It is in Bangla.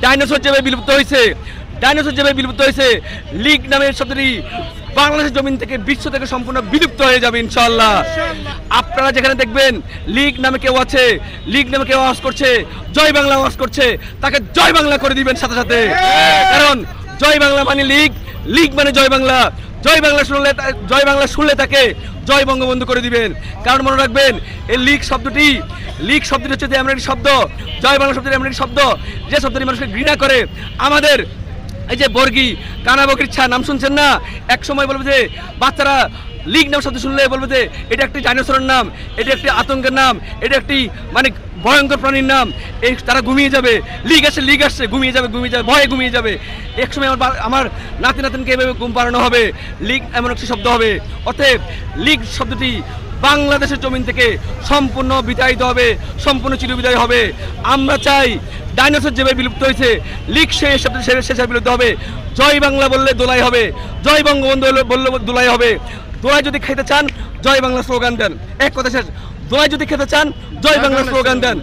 ডাইনোসর যেভাবে বিলুপ্ত হয়েছে লীগ নামের শব্দটি বাংলাদেশের জমিন থেকে বিশ্ব থেকে সম্পূর্ণ বিলুপ্ত হয়ে যাবে ইনশাআল্লাহ। আপনারা যেখানে দেখবেন লীগ নামে কেউ আছে, লীগ নামে কেউ আওয়াজ করছে, জয় বাংলা আওয়াজ করছে, তাকে জয় বাংলা করে দিবেন সাথে সাথে। কারণ জয় বাংলা মানে লীগ, লীগ মানে জয় বাংলা, জয় বাংলা শুনলে তাকে জয় বঙ্গবন্ধু করে দিবেন। কারণ মনে রাখবেন এই লীগ শব্দটি হচ্ছে যে এমন একটি শব্দ, জয় বাংলা শব্দটি এমন একটি শব্দ যে শব্দটি মানুষকে ঘৃণা করে। আমাদের এই যে বর্গী কানা বকরির ছা নাম শুনছেন না, এক সময় বলবে যে বাচ্চারা লীগ নাম শব্দ শুনলে বলবে যে এটা একটি ডাইনোসরের নাম, এটা একটি আতঙ্কের নাম, এটা একটি মানে ভয়ঙ্কর প্রাণীর নাম, এই তারা ঘুমিয়ে যাবে। লীগ আসছে ঘুমিয়ে যাবে, ভয়ে ঘুমিয়ে যাবে। এক সময় আমার নাতিনকে এভাবে ঘুম পাড়ানো হবে, লীগ এমন একটি শব্দ হবে। অতএব লীগ শব্দটি বাংলাদেশের জমিন থেকে সম্পূর্ণ বিতাড়িত হবে, সম্পূর্ণ চিরবিদায় হবে। আমরা চাই ডাইনোসর যেভাবে বিলুপ্ত হয়েছে লীগ সেই শব্দ শেষে বিলুপ্ত হবে। জয় বাংলা বললে দোলাই হবে, জয় বঙ্গবন্ধু বললে দোলাই হবে। দোলাই যদি খেতে চান জয় বাংলা স্লোগান দেন, এক কথা শেষ। দোলাই যদি খেতে চান জয় বাংলা স্লোগান দেন।